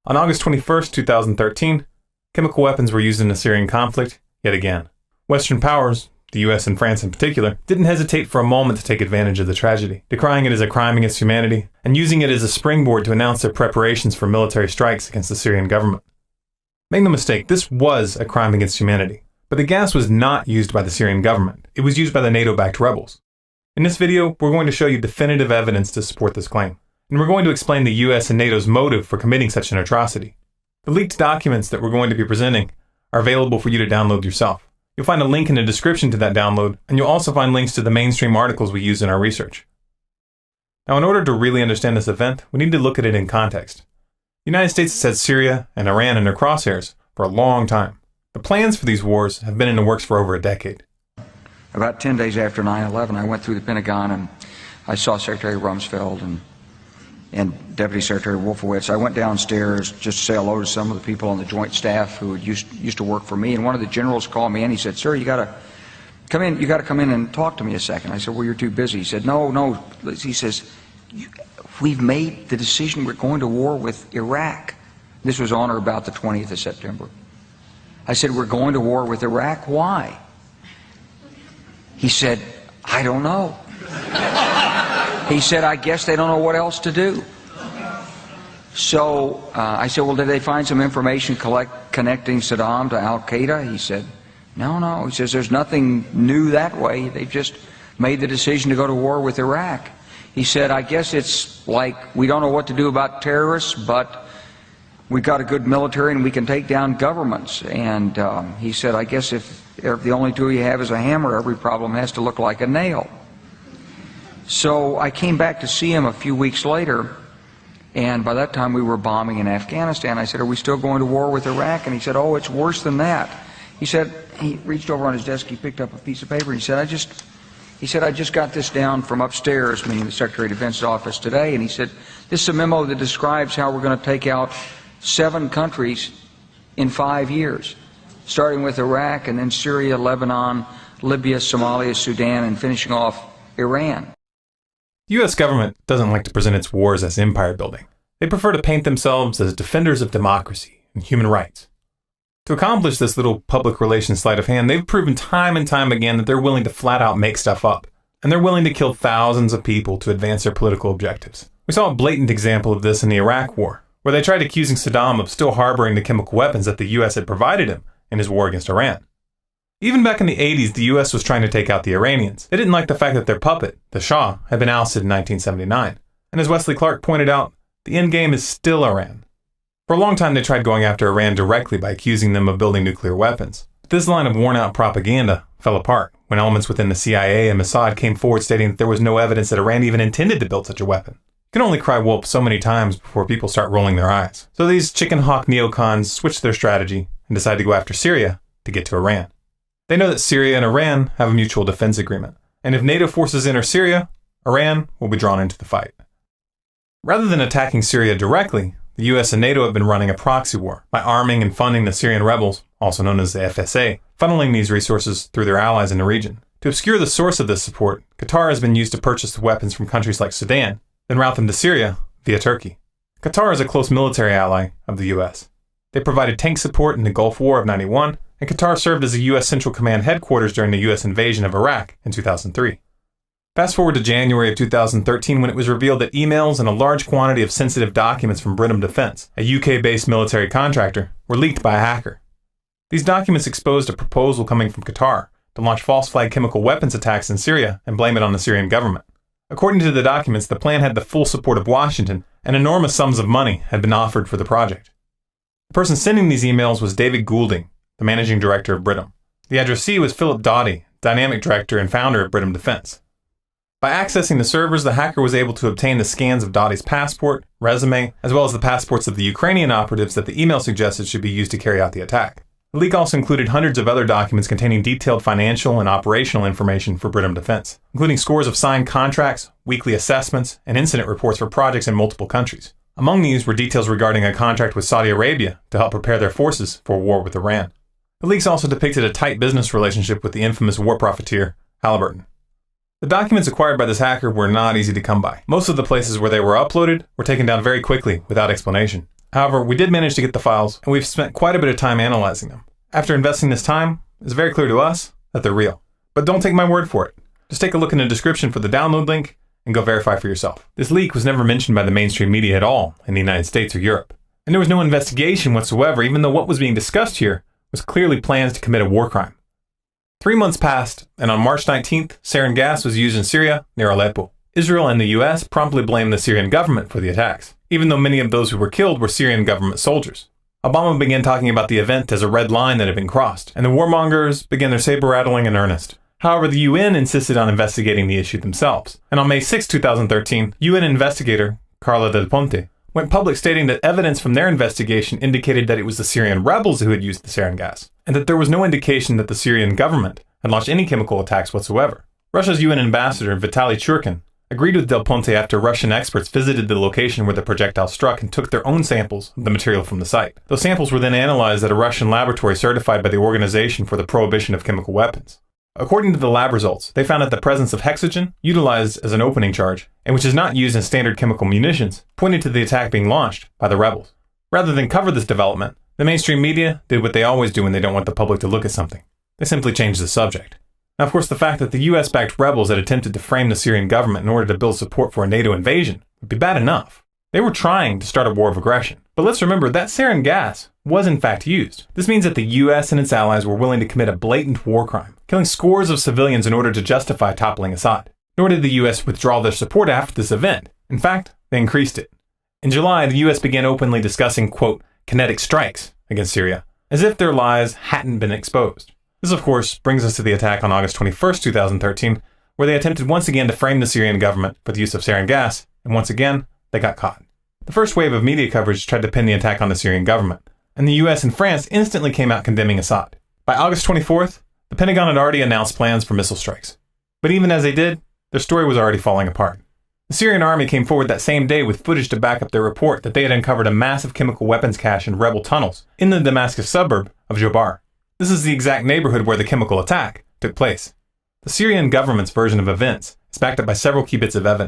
On August 21, 2013, chemical weapons were used in the Syrian conflict yet again. Western powers, the US and France in particular, didn't hesitate for a moment to take advantage of the tragedy, decrying it as a crime against humanity and using it as a springboard to announce their preparations for military strikes against the Syrian government. Make no mistake, this was a crime against humanity, but the gas was not used by the Syrian government. It was used by the NATO-backed rebels. In this video, we're going to show you definitive evidence to support this claim, and we're going to explain the US and NATO's motive for committing such an atrocity. The leaked documents that we're going to be presenting are available for you to download yourself. You'll find a link in the description to that download, and you'll also find links to the mainstream articles we use in our research. Now, in order to really understand this event, we need to look at it in context. The United States has had Syria and Iran in their crosshairs for a long time. The plans for these wars have been in the works for over a decade. About 10 days after 9/11, I went through the Pentagon and I saw Secretary Rumsfeld and Deputy Secretary Wolfowitz. I went downstairs just to say hello to some of the people on the joint staff who used to work for me, and one of the generals called me in. He said, "Sir, you got to come in. You got to come in and talk to me a second." I said, "Well, you're too busy." He said, "No." He says, "We've made the decision. We're going to war with Iraq." This was on or about the 20th of September. I said, "We're going to war with Iraq. Why?" He said, "I don't know." He said, "I guess they don't know what else to do." So I said, "Well, did they find some information connecting Saddam to al-Qaeda?" He said, No. He says, "There's nothing new that way. They've just made the decision to go to war with Iraq." He said, "I guess it's like we don't know what to do about terrorists, but we've got a good military and we can take down governments." And he said, "I guess if the only tool you have is a hammer, every problem has to look like a nail." So I came back to see him a few weeks later, and by that time we were bombing in Afghanistan. I said, "Are we still going to war with Iraq?" And he said, "Oh, it's worse than that." He said, he reached over on his desk, he picked up a piece of paper, and he said, I just got this down from upstairs," meaning the Secretary of Defense's office today, and he said, "This is a memo that describes how we're going to take out 7 countries in 5 years, starting with Iraq and then Syria, Lebanon, Libya, Somalia, Sudan, and finishing off Iran." The US government doesn't like to present its wars as empire building. They prefer to paint themselves as defenders of democracy and human rights. To accomplish this little public relations sleight of hand, they've proven time and time again that they're willing to flat out make stuff up, and they're willing to kill thousands of people to advance their political objectives. We saw a blatant example of this in the Iraq War, where they tried accusing Saddam of still harboring the chemical weapons that the US had provided him in his war against Iran. Even back in the 80s, the US was trying to take out the Iranians. They didn't like the fact that their puppet, the Shah, had been ousted in 1979. And as Wesley Clark pointed out, the end game is still Iran. For a long time, they tried going after Iran directly by accusing them of building nuclear weapons. But this line of worn-out propaganda fell apart when elements within the CIA and Mossad came forward stating that there was no evidence that Iran even intended to build such a weapon. You can only cry wolf so many times before people start rolling their eyes. So these chicken hawk neocons switched their strategy and decided to go after Syria to get to Iran. They know that Syria and Iran have a mutual defense agreement, and if NATO forces enter Syria, Iran will be drawn into the fight. Rather than attacking Syria directly, the US and NATO have been running a proxy war by arming and funding the Syrian rebels, also known as the FSA, funneling these resources through their allies in the region. To obscure the source of this support, Qatar has been used to purchase the weapons from countries like Sudan, then route them to Syria via Turkey. Qatar is a close military ally of the US. They provided tank support in the Gulf War of '91, and Qatar served as a U.S. Central Command headquarters during the U.S. invasion of Iraq in 2003. Fast forward to January of 2013 when it was revealed that emails and a large quantity of sensitive documents from Brenham Defense, a UK-based military contractor, were leaked by a hacker. These documents exposed a proposal coming from Qatar to launch false flag chemical weapons attacks in Syria and blame it on the Syrian government. According to the documents, the plan had the full support of Washington, and enormous sums of money had been offered for the project. The person sending these emails was David Goulding, the managing director of Brenham. The addressee was Philip Doughty, dynamic director and founder of Brenham Defense. By accessing the servers, the hacker was able to obtain the scans of Doughty's passport, resume, as well as the passports of the Ukrainian operatives that the email suggested should be used to carry out the attack. The leak also included hundreds of other documents containing detailed financial and operational information for Brenham Defense, including scores of signed contracts, weekly assessments, and incident reports for projects in multiple countries. Among these were details regarding a contract with Saudi Arabia to help prepare their forces for war with Iran. The leaks also depicted a tight business relationship with the infamous war profiteer, Halliburton. The documents acquired by this hacker were not easy to come by. Most of the places where they were uploaded were taken down very quickly without explanation. However, we did manage to get the files, and we've spent quite a bit of time analyzing them. After investing this time, it's very clear to us that they're real. But don't take my word for it. Just take a look in the description for the download link and go verify for yourself. This leak was never mentioned by the mainstream media at all in the United States or Europe. And there was no investigation whatsoever, even though what was being discussed here was clearly plans to commit a war crime. 3 months passed, and on March 19th, sarin gas was used in Syria near Aleppo. Israel and the US promptly blamed the Syrian government for the attacks, even though many of those who were killed were Syrian government soldiers. Obama began talking about the event as a red line that had been crossed, and the warmongers began their saber-rattling in earnest. However, the UN insisted on investigating the issue themselves, and on May 6, 2013, UN investigator Carla Del Ponte went public stating that evidence from their investigation indicated that it was the Syrian rebels who had used the sarin gas, and that there was no indication that the Syrian government had launched any chemical attacks whatsoever. Russia's UN ambassador Vitaly Churkin agreed with Del Ponte after Russian experts visited the location where the projectile struck and took their own samples of the material from the site. Those samples were then analyzed at a Russian laboratory certified by the Organization for the Prohibition of Chemical Weapons. According to the lab results, they found that the presence of hexogen, utilized as an opening charge, and which is not used in standard chemical munitions, pointed to the attack being launched by the rebels. Rather than cover this development, the mainstream media did what they always do when they don't want the public to look at something. They simply changed the subject. Now, of course, the fact that the US-backed rebels had attempted to frame the Syrian government in order to build support for a NATO invasion would be bad enough. They were trying to start a war of aggression. But let's remember that sarin gas was in fact used. This means that the US and its allies were willing to commit a blatant war crime, killing scores of civilians in order to justify toppling Assad. Nor did the US withdraw their support after this event. In fact, they increased it. In July, the US began openly discussing, quote, kinetic strikes against Syria, as if their lies hadn't been exposed. This, of course, brings us to the attack on August 21st, 2013, where they attempted once again to frame the Syrian government for the use of sarin gas, and once again, they got caught. The first wave of media coverage tried to pin the attack on the Syrian government, and the US and France instantly came out condemning Assad. By August 24th, the Pentagon had already announced plans for missile strikes. But even as they did, their story was already falling apart. The Syrian army came forward that same day with footage to back up their report that they had uncovered a massive chemical weapons cache in rebel tunnels in the Damascus suburb of Jobar. This is the exact neighborhood where the chemical attack took place. The Syrian government's version of events is backed up by several key bits of evidence.